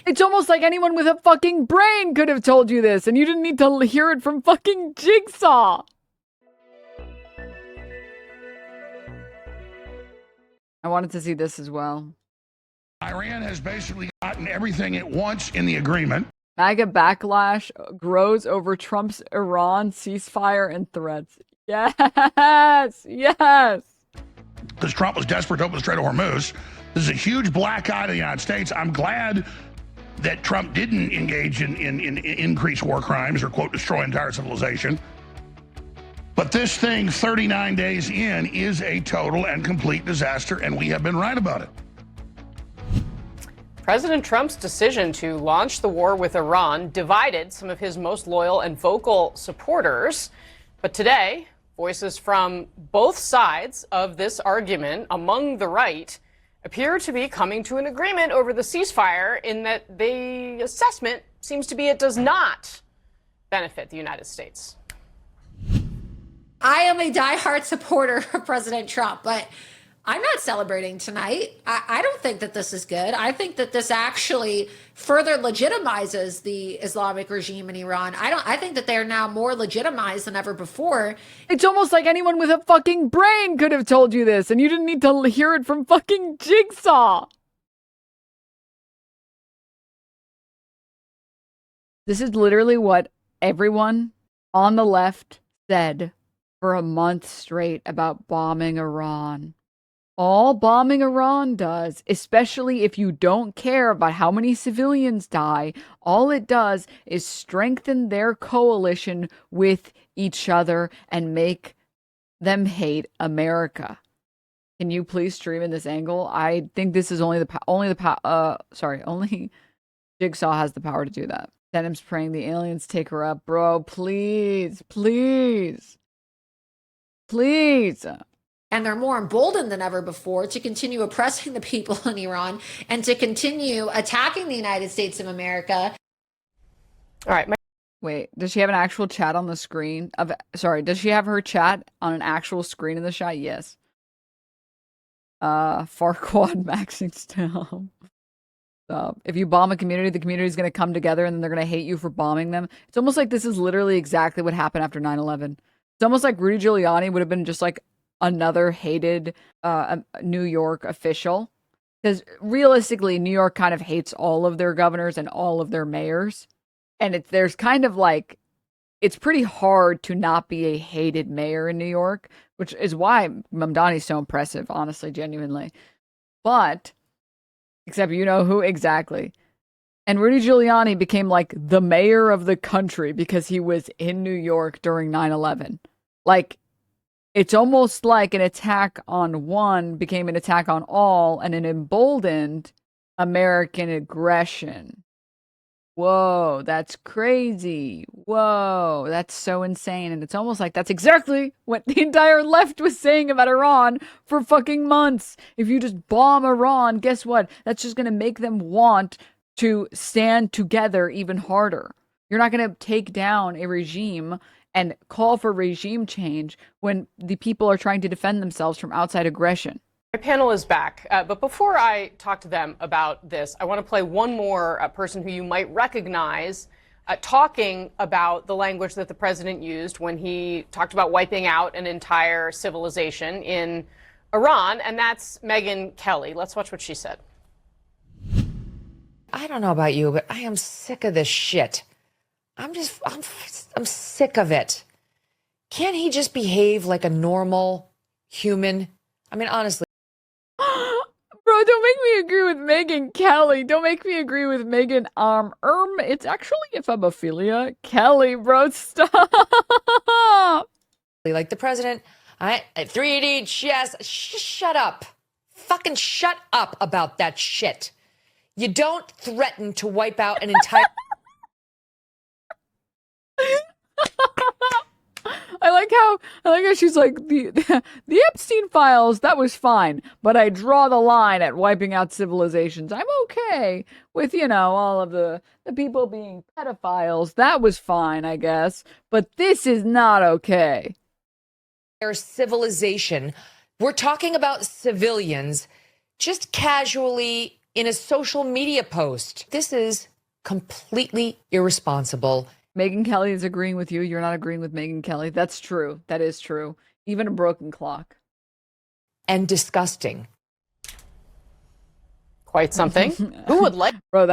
It's almost like anyone with a fucking brain could have told you this, and you didn't need to hear it from fucking Jigsaw. I wanted to see this as well. Iran has basically gotten everything it wants in the agreement. MAGA backlash grows over Trump's Iran ceasefire and threats. Yes, yes. Because Trump was desperate to open the Strait of Hormuz. This is a huge black eye to the United States. I'm glad that Trump didn't engage in increased war crimes or, quote, destroy entire civilization. But this thing, 39 days in, is a total and complete disaster, and we have been right about it. President Trump's decision to launch the war with Iran divided some of his most loyal and vocal supporters. But today, voices from both sides of this argument among the right appear to be coming to an agreement over the ceasefire, in that the assessment seems to be it does not benefit the United States. I am a diehard supporter of President Trump, but I'm not celebrating tonight. I don't think that this is good. I think that this actually further legitimizes the Islamic regime in Iran. I think that they are now more legitimized than ever before. It's almost like anyone with a fucking brain could have told you this, and you didn't need to hear it from fucking Jigsaw. This is literally what everyone on the left said for a month straight about bombing Iran. All bombing Iran does, especially if you don't care about how many civilians die, all it does is strengthen their coalition with each other and make them hate America. Can you please stream in this angle? I think this is only Jigsaw has the power to do that. Denims praying the aliens take her up. Bro, please, please, please. And they're more emboldened than ever before to continue oppressing the people in Iran and to continue attacking the United States of America. All right. Wait, does she have an actual chat on the screen? Does she have her chat on an actual screen in the shot? Yes. Farquad maxing still. If you bomb a community, the community is going to come together and then they're going to hate you for bombing them. It's almost like this is literally exactly what happened after 9/11. It's almost like Rudy Giuliani would have been just like another hated New York official. Because realistically, New York kind of hates all of their governors and all of their mayors. And there's kind of like, it's pretty hard to not be a hated mayor in New York, which is why Mamdani's so impressive, honestly, genuinely. But, except you know who exactly. And Rudy Giuliani became like the mayor of the country because he was in New York during 9/11. Like, it's almost like an attack on one became an attack on all and an emboldened American aggression. Whoa, that's crazy. Whoa, that's so insane. And it's almost like that's exactly what the entire left was saying about Iran for fucking months. If you just bomb Iran, guess what? That's just going to make them want to stand together even harder. You're not going to take down a regime and call for regime change when the people are trying to defend themselves from outside aggression. My panel is back, but before I talk to them about this, I want to play one more person who you might recognize talking about the language that the president used when he talked about wiping out an entire civilization in Iran, and that's Megyn Kelly. Let's watch what she said. I don't know about you, but I am sick of this shit. I'm sick of it. Can't he just behave like a normal human? I mean, honestly. Bro, don't make me agree with Megyn Kelly. Don't make me agree with Megyn, it's actually ephebophilia. Kelly, bro, stop. Like the president, 380, yes, shut up. Fucking shut up about that shit. You don't threaten to wipe out an entire... I like how she's like the Epstein files, that was fine, but I draw the line at wiping out civilizations. I'm okay with, all of the people being pedophiles. That was fine, I guess, but this is not okay. Their civilization. We're talking about civilians just casually in a social media post. This is completely irresponsible. Megyn Kelly is agreeing with you. You're not agreeing with Megyn Kelly. That's true. That is true. Even a broken clock. And disgusting. Quite something. Who would like? Bro,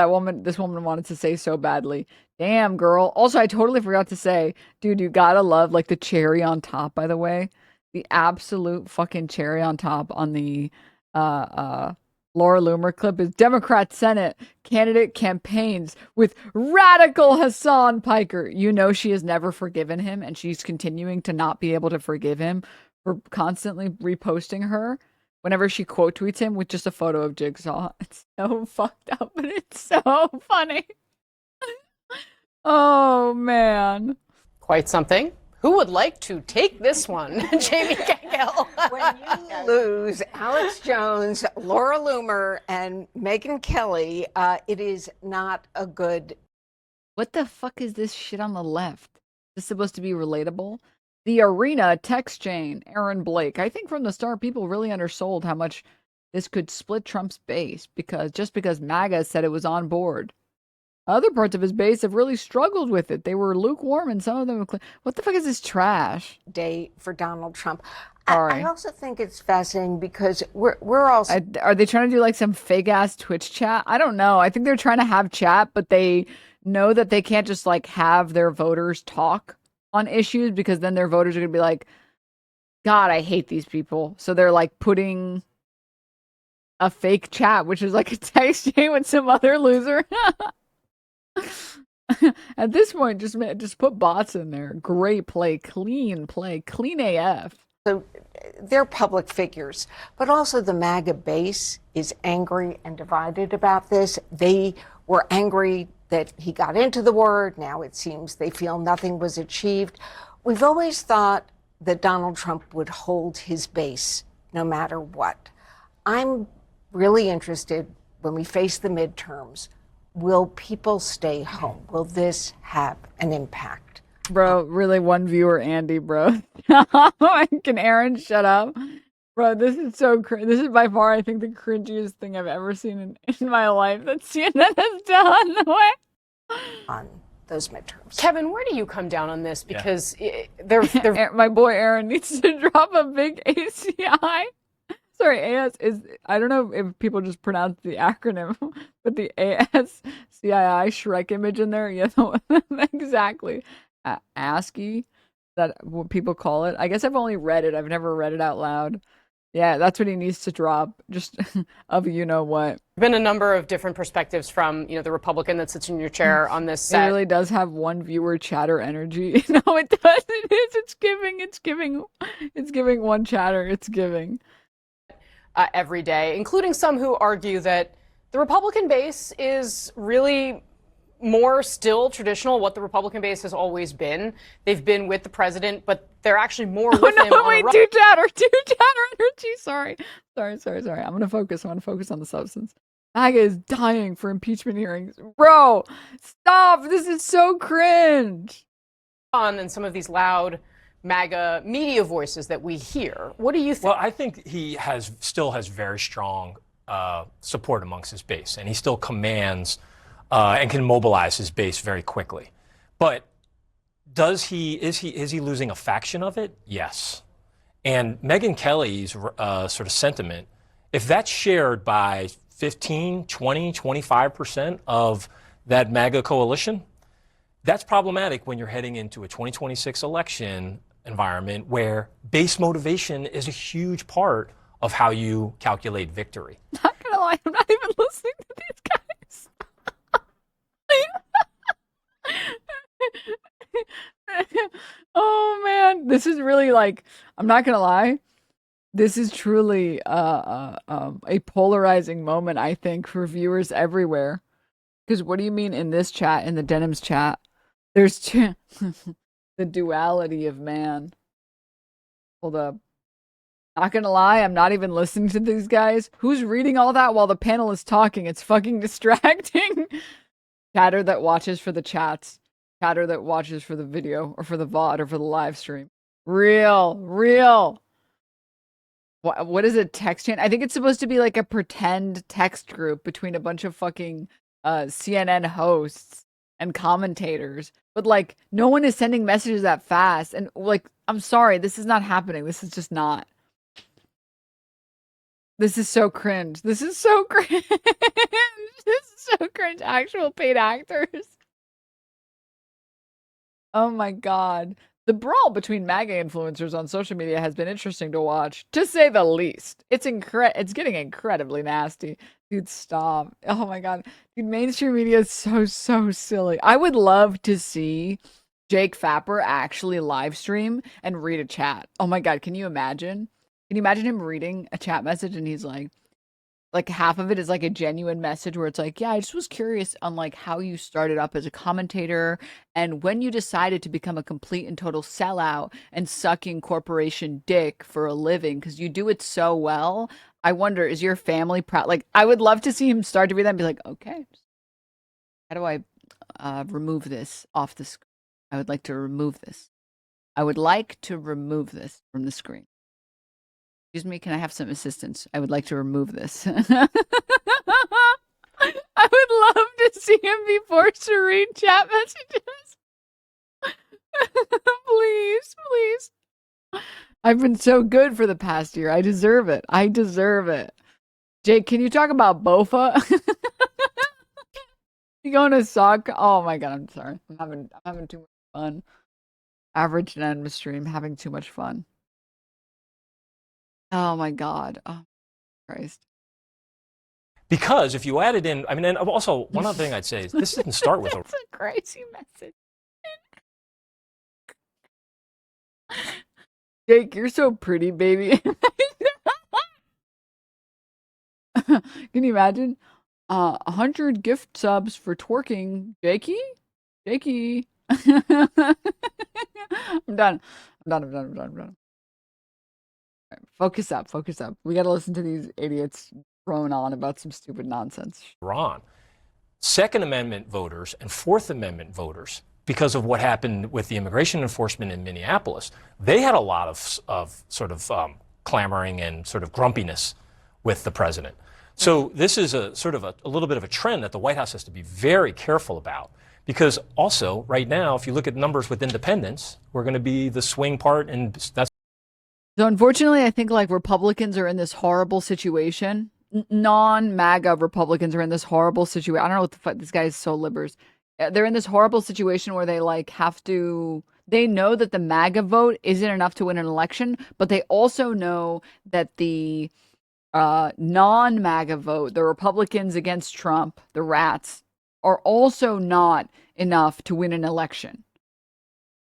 this woman wanted to say so badly. Damn, girl. Also, I totally forgot to say, dude, you gotta love like the cherry on top, by the way. The absolute fucking cherry on top on the Laura Loomer clip is Democrat Senate candidate campaigns with radical Hassan Piker. You know she has never forgiven him, and she's continuing to not be able to forgive him for constantly reposting her whenever she quote tweets him with just a photo of Jigsaw. It's so fucked up, but it's so funny. Oh, man. Quite something. Who would like to take this one? Jamie Cahill. When you lose Alex Jones, Laura Loomer, and Megyn Kelly, it is not a good. What the fuck is this shit on the left? Is this supposed to be relatable? The Arena text chain, Aaron Blake. I think from the start, people really undersold how much this could split Trump's base because MAGA said it was on board. Other parts of his base have really struggled with it. They were lukewarm, and some of them. What the fuck is this trash? Day for Donald Trump. Sorry. I also think it's fascinating because we're also. Are they trying to do like some fake ass Twitch chat? I don't know. I think they're trying to have chat, but they know that they can't just like have their voters talk on issues because then their voters are gonna be like, God, I hate these people. So they're like putting a fake chat, which is like a text chain with some other loser. At this point, just put bots in there. Great play, clean AF. So they're public figures, but also the MAGA base is angry and divided about this. They were angry that he got into the war. Now it seems they feel nothing was achieved. We've always thought that Donald Trump would hold his base no matter what. I'm really interested when we face the midterms. Will people stay home? Will this have an impact? Bro, really one viewer, Andy, bro. Can Aaron shut up? Bro, this is so this is by far, I think, the cringiest thing I've ever seen in my life that CNN has done. On those midterms. Kevin, where do you come down on this? Because they're My boy Aaron needs to drop a big ACI. Sorry, AS is, I don't know if people just pronounce the acronym, but the ASCII Shrek image in there, you know, exactly. ASCII, that what people call it. I guess I've only read it. I've never read it out loud. Yeah, that's what he needs to drop, just of you know what. been a number of different perspectives from, the Republican that sits in your chair on this set. It really does have one viewer chatter energy. No, it does. It is. It's giving one chatter. It's giving. Every day, including some who argue that the Republican base is really more still traditional, what the Republican base has always been. They've been with the president, but they're actually more with him. Wait, two chatter energy. Sorry. I'm gonna focus on the substance. MAGA is dying for impeachment hearings. Bro, stop. This is so cringe. And some of these loud MAGA media voices that we hear. What do you think? Well, I think he still has very strong support amongst his base, and he still commands and can mobilize his base very quickly. But is he losing a faction of it? Yes. And Megyn Kelly's sort of sentiment, if that's shared by 15, 20, 25% of that MAGA coalition, that's problematic when you're heading into a 2026 election environment where base motivation is a huge part of how you calculate victory. Not gonna lie, I'm not even listening to these guys. Oh man, this is really like, I'm not gonna lie, this is truly a polarizing moment, I think, for viewers everywhere. Because what do you mean in this chat, in the Denims chat? There's the duality of man. Hold up. Not gonna lie, I'm not even listening to these guys. Who's reading all that while the panel is talking? It's fucking distracting. Chatter that watches for the chats. Chatter that watches for the video or for the VOD or for the live stream. Real. what is a text chain? I think it's supposed to be like a pretend text group between a bunch of fucking CNN hosts and commentators. But like no one is sending messages that fast. And like, I'm sorry, this is not happening. This is just not. This is so cringe. This is so cringe. This is so cringe. Actual paid actors. Oh my God. The brawl between MAGA influencers on social media has been interesting to watch, to say the least. It's getting incredibly nasty. Dude, stop. Oh my God. Dude, mainstream media is so silly. I would love to see Jake Fapper actually live stream and read a chat. Oh my God, can you imagine? Can you imagine him reading a chat message and he's like half of it is like a genuine message where it's like, yeah, I just was curious on like how you started up as a commentator and when you decided to become a complete and total sellout and sucking corporation dick for a living because you do it so well. I wonder, is your family proud? Like, I would love to see him start to read that and be like, okay, how do I remove this off the screen? I would like to remove this. I would like to remove this from the screen. Excuse me, can I have some assistance? I would like to remove this. I would love to see him be forced to read chat messages. Please, please. I've been so good for the past year. I deserve it. I deserve it. Jake, can you talk about Bofa? You going to suck? Oh my God, I'm sorry. I'm having too much fun. Average Denims stream, having too much fun. Oh my God. Oh Christ. Because if you added in, I mean, and also one other thing I'd say is this didn't start with It's a crazy message. Jake, you're so pretty, baby. Can you imagine? 100 gift subs for twerking. Jakey? Jakey. I'm done. I'm done. Right, focus up. We gotta listen to these idiots drone on about some stupid nonsense. Iran. Second Amendment voters and Fourth Amendment voters, because of what happened with the immigration enforcement in Minneapolis, they had a lot of sort of clamoring and sort of grumpiness with the president. So this is a sort of a little bit of a trend that the White House has to be very careful about. Because also, right now, if you look at numbers with independents, we're going to be the swing part, and that's. So unfortunately, I think like Republicans are in this horrible situation. Non-MAGA Republicans are in this horrible situation. I don't know what the fuck. This guy is so libers. They're in this horrible situation where they like have to. They know that the MAGA vote isn't enough to win an election, but they also know that the non-MAGA vote, the Republicans against Trump, the rats, are also not enough to win an election.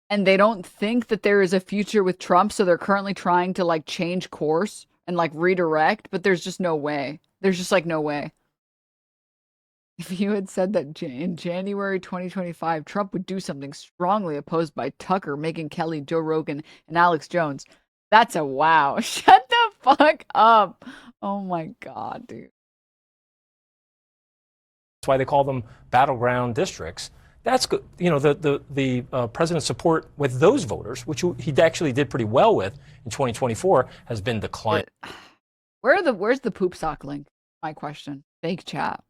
And they don't think that there is a future with Trump, so they're currently trying to like change course and like redirect, but there's just no way. There's just like no way. If you had said that in January 2025, Trump would do something strongly opposed by Tucker, Megyn Kelly, Joe Rogan, and Alex Jones, that's a wow. Shut the fuck up. Oh my God, dude. That's why they call them battleground districts. That's good. You know, the president's support with those voters, which he actually did pretty well with in 2024, has been declining. Where's the poop sock link? My question. Fake chat.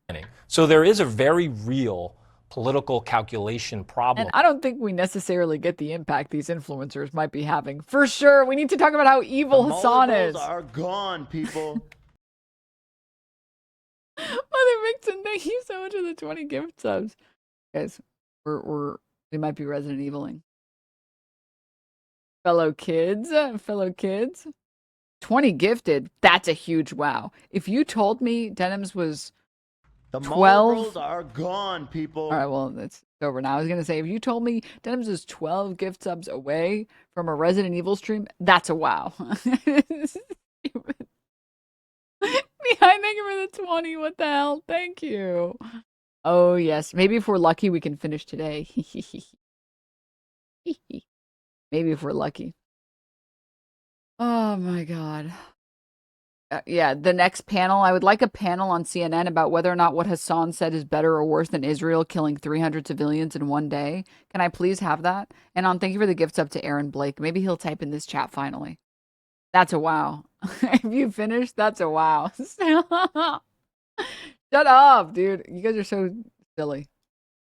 So there is a very real political calculation problem. And I don't think we necessarily get the impact these influencers might be having. For sure, we need to talk about how evil Hassan is. Are gone, people. Mother Vixen, thank you so much for the 20 gift subs. Guys, we might be Resident Eviling. Fellow kids. 20 gifted, that's a huge wow. If you told me Denims was The 12 are gone, people. All right, well, it's over now. I was going to say, if you told me Denims is 12 gift subs away from a Resident Evil stream, that's a wow. Behind, thank you for the 20. What the hell? Thank you. Oh, yes. Maybe if we're lucky, we can finish today. Maybe if we're lucky. Oh, my God. Yeah, the next panel. I would like a panel on CNN about whether or not what Hassan said is better or worse than Israel killing 300 civilians in one day. Can I please have that? And thank you for the gifts up to Aaron Blake. Maybe he'll type in this chat finally. That's a wow. If you finish, that's a wow. Shut up, dude. You guys are so silly.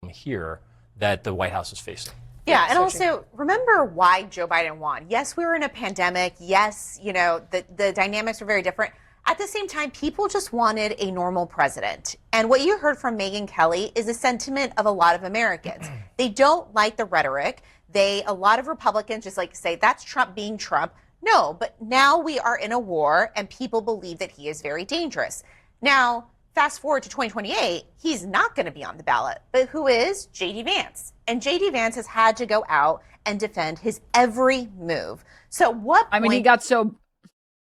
Here that the White House is facing. Yeah, and also remember why Joe Biden won. Yes, we were in a pandemic. Yes, the dynamics were very different. At the same time, people just wanted a normal president. And what you heard from Megyn Kelly is a sentiment of a lot of Americans. They don't like the rhetoric. A lot of Republicans just like to say, that's Trump being Trump. No, but now we are in a war and people believe that he is very dangerous. Now, fast forward to 2028, he's not going to be on the ballot. But who is? J.D. Vance. And J.D. Vance has had to go out and defend his every move. So what I mean, he got so...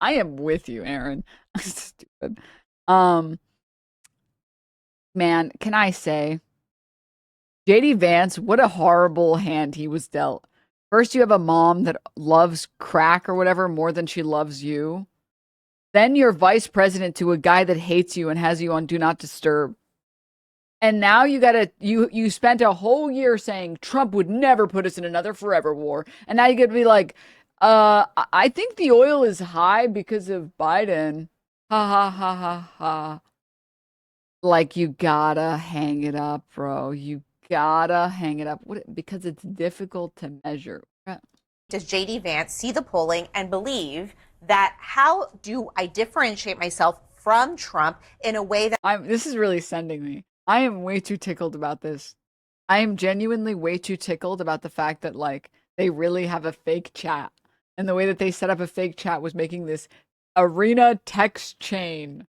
I am with you, Aaron. Stupid. Man, can I say... J.D. Vance, what a horrible hand he was dealt. First, you have a mom that loves crack or whatever more than she loves you. Then you're vice president to a guy that hates you and has you on Do Not Disturb. And now you spent a whole year saying Trump would never put us in another forever war. And now you get to be like, I think the oil is high because of Biden. Ha ha ha ha ha. Like, you gotta hang it up, bro. You gotta hang it up because it's difficult to measure. Does J.D. Vance see the polling and believe that how do I differentiate myself from Trump in a way that this is really sending me. I am way too tickled about this. I am genuinely way too tickled about the fact that like they really have a fake chat. And the way that they set up a fake chat was making this arena text chain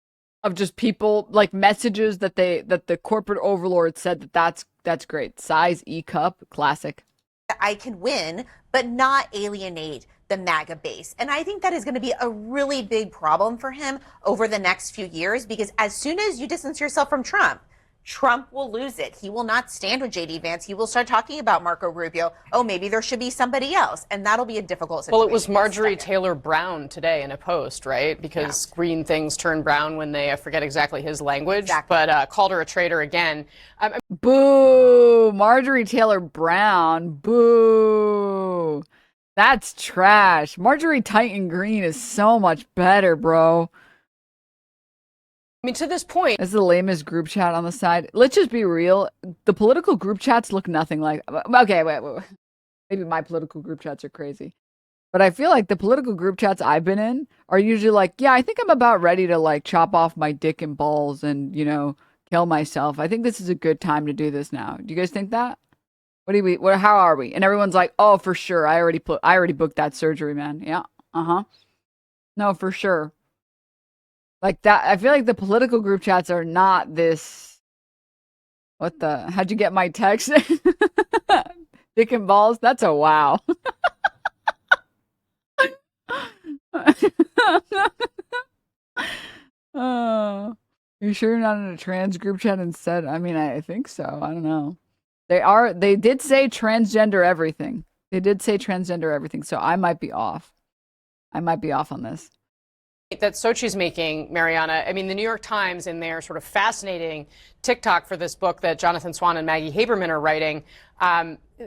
of just people like messages that the corporate overlord said that's great. Size E cup, classic. I can win, but not alienate the MAGA base. And I think that is going to be a really big problem for him over the next few years, because as soon as you distance yourself from Trump, Trump will lose it. He will not stand with J.D. Vance. He will start talking about Marco Rubio. Oh, maybe there should be somebody else. And that'll be a difficult situation. Well, it was Marjorie Taylor Brown today in a post, right? Because green things turn brown when I forget exactly his language, but called her a traitor again. Boo! Marjorie Taylor Brown. Boo! That's trash. Marjorie Titan Green is so much better, bro. I mean, to this point, this is the lamest group chat on the side. Let's just be real. The political group chats look nothing like... Okay, wait. Maybe my political group chats are crazy. But I feel like the political group chats I've been in are usually like, yeah, I think I'm about ready to like chop off my dick and balls and, kill myself. I think this is a good time to do this now. Do you guys think that? How are we? And everyone's like, oh, for sure. I already booked that surgery, man. Yeah. Uh-huh. No, for sure. Like that, I feel like the political group chats are not this. How'd you get my text? Dick and balls? That's a wow. You sure you're not in a trans group chat instead? I mean, I think so. I don't know. They did say transgender everything. So I might be off. On this. That Sochi's making, Mariana. I mean, the New York Times, in their sort of fascinating TikTok for this book that Jonathan Swan and Maggie Haberman are writing,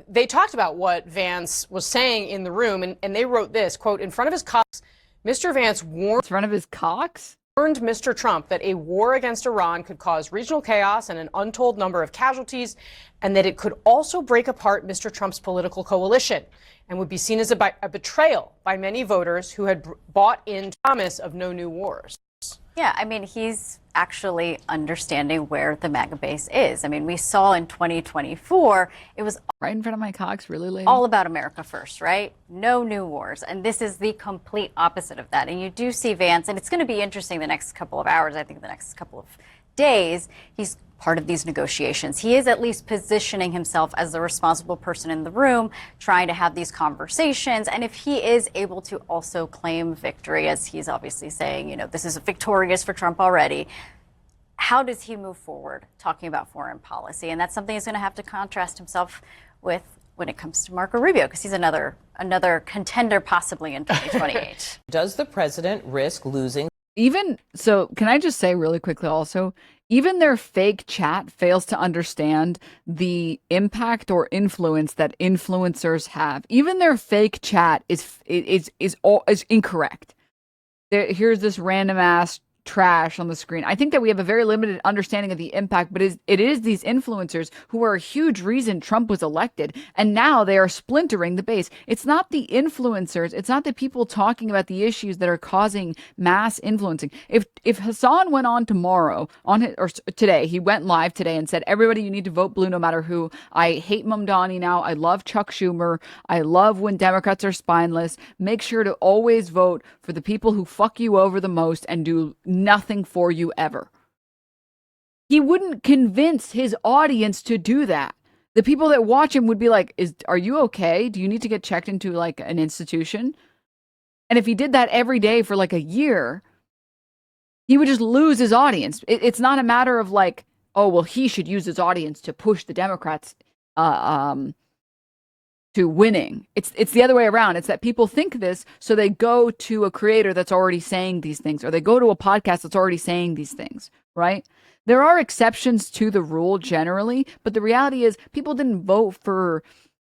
they talked about what Vance was saying in the room, and they wrote this, quote, in front of his cocks, Mr. Vance warned... In front of his cocks? Warned Mr. Trump that a war against Iran could cause regional chaos and an untold number of casualties, and that it could also break apart Mr. Trump's political coalition and would be seen as a betrayal by many voters who had bought into the promise of no new wars. Yeah, I mean, he's actually understanding where the MAGA base is. I mean, we saw in 2024, it was right in front of my cocks, really, lady? All about America first, right? No new wars. And this is the complete opposite of that. And you do see Vance, and it's going to be interesting the next couple of hours, I think the next couple of days. He's part of these negotiations. He is at least positioning himself as the responsible person in the room, trying to have these conversations. And if he is able to also claim victory, as he's obviously saying, this is victorious for Trump already, how does he move forward talking about foreign policy? And that's something he's going to have to contrast himself with when it comes to Marco Rubio, because he's another contender possibly in 2028. Does the president risk losing? Even so, can I just say really quickly also, even their fake chat fails to understand the impact or influence that influencers have. Even their fake chat is incorrect. here's this random ass trash on the screen. I think that we have a very limited understanding of the impact, but it is these influencers who are a huge reason Trump was elected, and now they are splintering the base. It's not the influencers, it's not the people talking about the issues that are causing mass influencing. If Hassan went on tomorrow or today, he went live today and said, everybody, you need to vote blue no matter who. I hate Mamdani now. I love Chuck Schumer. I love when Democrats are spineless. Make sure to always vote for the people who fuck you over the most and do nothing for you ever. He wouldn't convince his audience to do that. The people that watch him would be like, are you okay? Do you need to get checked into like an institution? And if he did that every day for like a year, he would just lose his audience. It's not a matter of like, oh, well, he should use his audience to push the Democrats to winning. It's the other way around. It's that people think this, so they go to a creator that's already saying these things, or they go to a podcast that's already saying these things, right? There are exceptions to the rule generally, but the reality is people didn't vote for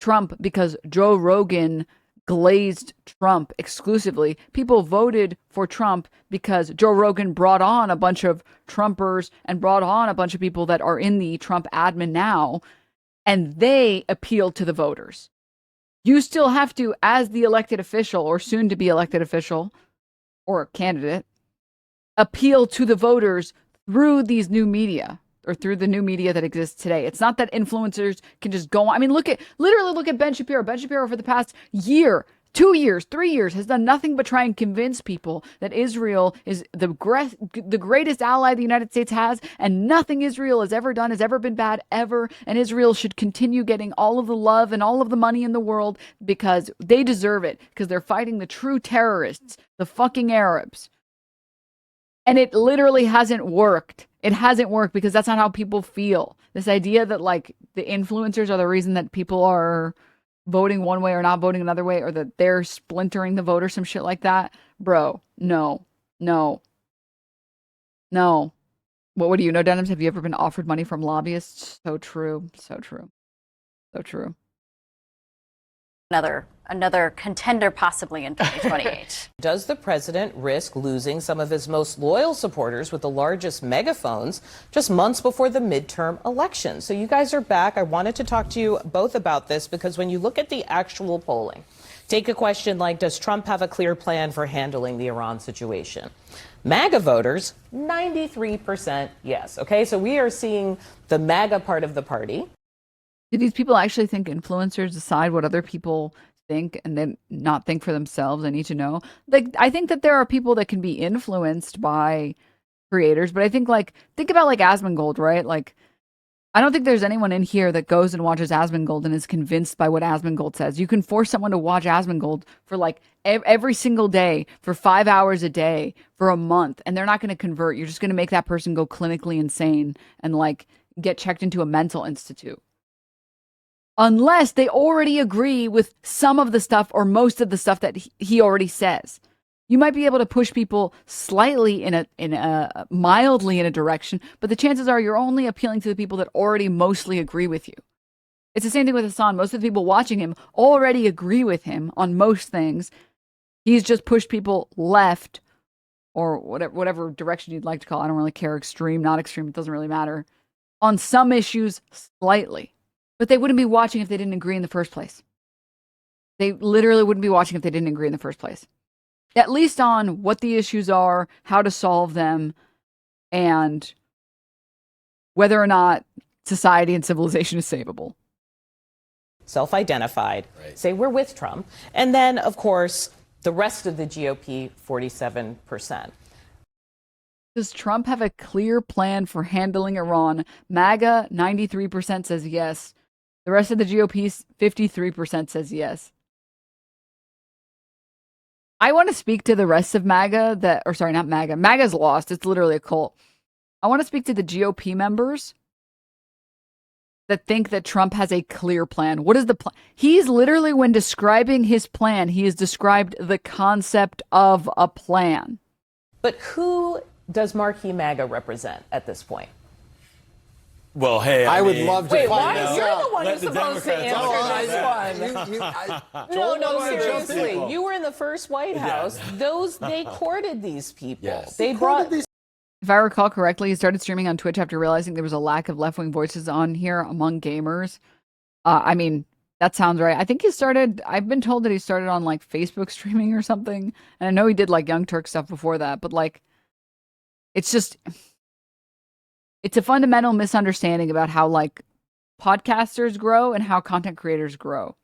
Trump because Joe Rogan glazed Trump exclusively. People voted for Trump because Joe Rogan brought on a bunch of Trumpers and brought on a bunch of people that are in the Trump admin now, and they appealed to the voters. You still have to, as the elected official or soon to be elected official or candidate, appeal to the voters through these new media or through the new media that exists today. It's not that influencers can just go on. I mean, look at Ben Shapiro. Ben Shapiro for the past year, 2 years, 3 years has done nothing but try and convince people that Israel is the greatest ally the United States has, and nothing Israel has ever done has ever been bad ever, and Israel should continue getting all of the love and all of the money in the world because they deserve it, because they're fighting the true terrorists, the fucking Arabs. And it literally hasn't worked. It hasn't worked because that's not how people feel. This idea that like the influencers are the reason that people are voting one way or not voting another way, or that they're splintering the vote or some shit like that. Bro, no. What do you know, Denims? Have you ever been offered money from lobbyists? So true. Another contender possibly in 2028. Does the president risk losing some of his most loyal supporters with the largest megaphones just months before the midterm election? So you guys are back. I wanted to talk to you both about this because when you look at the actual polling, take a question like, does Trump have a clear plan for handling the Iran situation? MAGA voters, 93% yes. Okay, so we are seeing the MAGA part of the party. Do these people actually think influencers decide what other people think and then not think for themselves? I need to know. Like, I think that there are people that can be influenced by creators, but I think think about like Asmongold, right? Like, I don't think there's anyone in here that goes and watches Asmongold and is convinced by what Asmongold says. You can force someone to watch Asmongold for like every single day for 5 hours a day for a month, and they're not going to convert. You're just going to make that person go clinically insane and like get checked into a mental institute. Unless they already agree with some of the stuff or most of the stuff that he already says. You might be able to push people slightly mildly in a direction, but the chances are you're only appealing to the people that already mostly agree with you. It's the same thing with Hassan. Most of the people watching him already agree with him on most things. He's just pushed people left or whatever direction you'd like to call it. I don't really care. Extreme, not extreme. It doesn't really matter. On some issues, slightly. But they wouldn't be watching if they didn't agree in the first place. They literally wouldn't be watching if they didn't agree in the first place. At least on what the issues are, how to solve them, and whether or not society and civilization is savable. Self-identified, say we're with Trump. And then, of course, the rest of the GOP, 47%. Does Trump have a clear plan for handling Iran? MAGA, 93% says yes. The rest of the GOP, 53% says yes. I want to speak to the rest of MAGA not MAGA. MAGA's lost. It's literally a cult. I want to speak to the GOP members that think that Trump has a clear plan. What is the plan? He's literally, when describing his plan, he has described the concept of a plan. But who does Marquee MAGA represent at this point? Well, hey, I would love to Wait, find why? out. You're the one Let who's the supposed to Democrats answer this one. No, seriously. You were in the first White House. They courted these people. Yes. They brought these. If I recall correctly, he started streaming on Twitch after realizing there was a lack of left-wing voices on here among gamers. I mean, that sounds right. I think I've been told that he started on like Facebook streaming or something. And I know he did like Young Turk stuff before that, but like, it's a fundamental misunderstanding about how like podcasters grow and how content creators grow.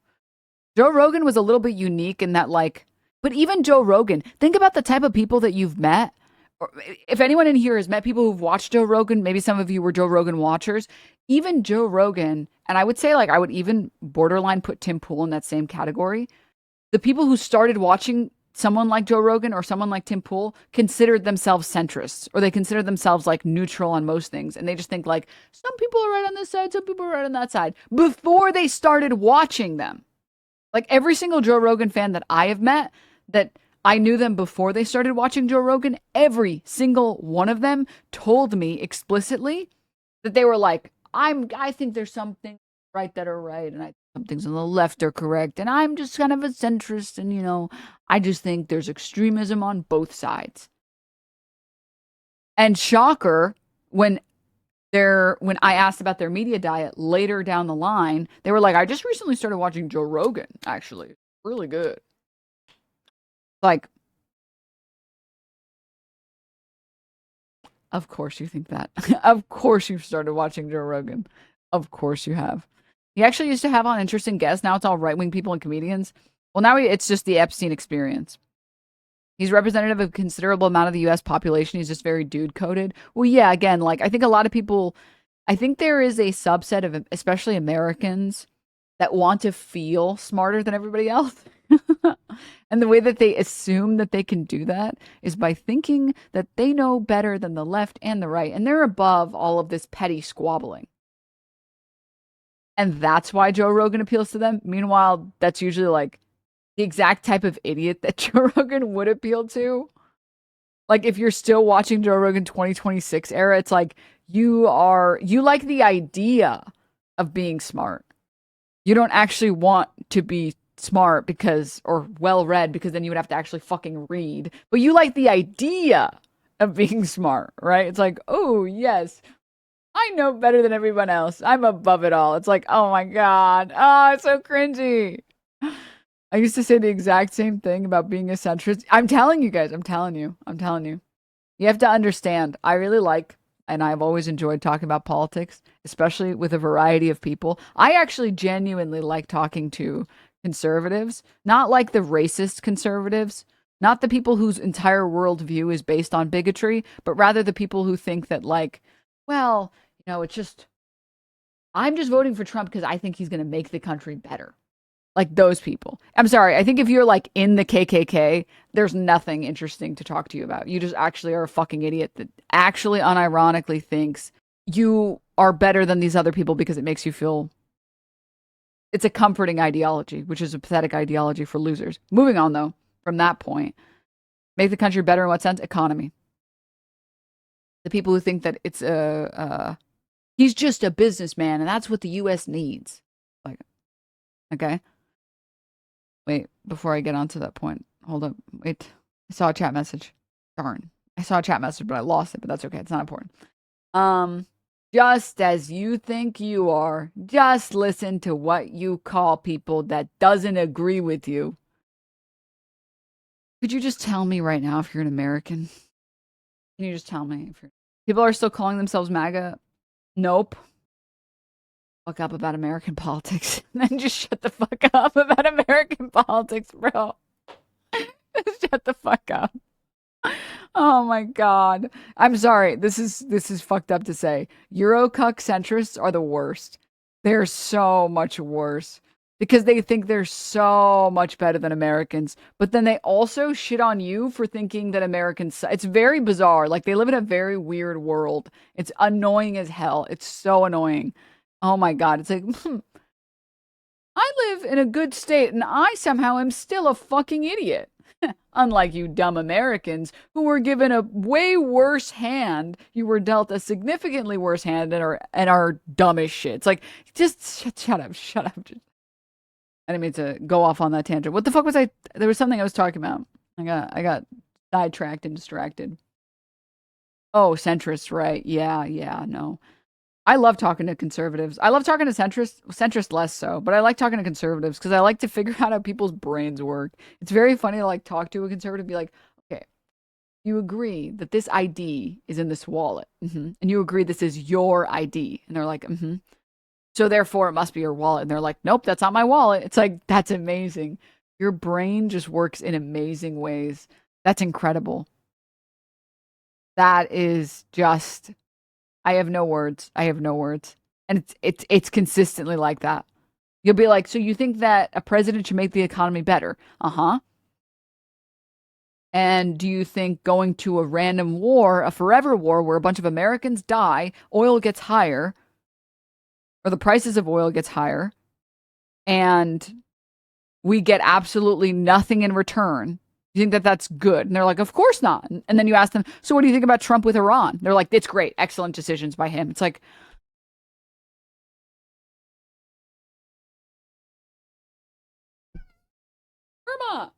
Joe Rogan was a little bit unique in that like, but even Joe Rogan, think about the type of people that you've met. Or if anyone in here has met people who've watched Joe Rogan, maybe some of you were Joe Rogan watchers, even Joe Rogan, and I would say like I would even borderline put Tim Pool in that same category. The people who started watching someone like Joe Rogan or someone like Tim Pool considered themselves centrists, or they consider themselves like neutral on most things. And they just think like some people are right on this side, some people are right on that side before they started watching them. Like every single Joe Rogan fan that I have met that I knew them before they started watching Joe Rogan, every single one of them told me explicitly that they were like, I think there's something right that are right, and I think some things on the left are correct, and I'm just kind of a centrist, and you know, I just think there's extremism on both sides. And shocker, when I asked about their media diet later down the line, they were like, I just recently started watching Joe Rogan, actually. Really good. Like, of course you think that. Of course you've started watching Joe Rogan. Of course you have. He actually used to have on interesting guests. Now it's all right-wing people and comedians. Well, now it's just the Epstein experience. He's representative of a considerable amount of the U.S. population. He's just very dude-coded. Well, yeah, again, like, I think a lot of people... I think there is a subset of, especially Americans, that want to feel smarter than everybody else. And the way that they assume that they can do that is by thinking that they know better than the left and the right. And they're above all of this petty squabbling. And that's why Joe Rogan appeals to them. Meanwhile, that's usually like the exact type of idiot that Joe Rogan would appeal to. Like if you're still watching Joe Rogan 2026 era, it's like you like the idea of being smart. You don't actually want to be smart or well-read because then you would have to actually fucking read. But you like the idea of being smart, right? It's like, oh, yes, I know better than everyone else. I'm above it all. It's like, oh my God. Oh, it's so cringy. I used to say the exact same thing about being a centrist. I'm telling you guys, I'm telling you. You have to understand, I really like, and I've always enjoyed talking about politics, especially with a variety of people. I actually genuinely like talking to conservatives, not like the racist conservatives, not the people whose entire worldview is based on bigotry, but rather the people who think that like, well, you know, I'm just voting for Trump because I think he's going to make the country better. Like those people. I'm sorry. I think if you're like in the KKK, there's nothing interesting to talk to you about. You just actually are a fucking idiot that actually unironically thinks you are better than these other people because it makes you feel. It's a comforting ideology, which is a pathetic ideology for losers. Moving on, though, from that point. Make the country better in what sense? Economy. The people who think that it's he's just a businessman and that's what the U.S. needs. Like, okay. Wait, before I get onto that point. Hold up. Wait. I saw a chat message. Darn. I saw a chat message, but I lost it, but that's okay. It's not important. Just as you think you are, just listen to what you call people that doesn't agree with you. Could you just tell me right now if you're an American? Can you just tell me if people are still calling themselves MAGA? Nope. Fuck up about American politics. Then just shut the fuck up about American politics, bro. Shut the fuck up. Oh my God. I'm sorry. This is fucked up to say. Eurocuck centrists are the worst. They're so much worse because they think they're so much better than Americans. But then they also shit on you for thinking that Americans, it's very bizarre. Like they live in a very weird world. It's annoying as hell. It's so annoying. Oh my God. It's like, I live in a good state, and I somehow am still a fucking idiot. Unlike you dumb Americans who were given a way worse hand, you were dealt a significantly worse hand and are dumb as shit. It's like, just shut up. I didn't mean to go off on that tangent. What the fuck was I? There was something I was talking about. I got sidetracked and distracted. Oh, centrists, right? Yeah, no. I love talking to conservatives. I love talking to centrists less so, but I like talking to conservatives because I like to figure out how people's brains work. It's very funny to like talk to a conservative and be like, okay, you agree that this ID is in this wallet, and you agree this is your ID, and they're like, so therefore it must be your wallet, and they're like, nope, that's not my wallet. It's like, that's amazing. Your brain just works in amazing ways. That's incredible. That is just, I have no words. And it's consistently like that. You'll be like, so you think that a president should make the economy better? Uh-huh. And do you think going to a random war, a forever war where a bunch of Americans die, oil gets higher, or the prices of oil gets higher, and we get absolutely nothing in return? You think that that's good? And they're like, of course not. And then you ask them, so what do you think about Trump with Iran? They're like, it's great. Excellent decisions by him. It's like, Irma.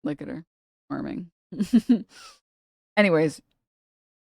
Look at her. Charming. Anyways,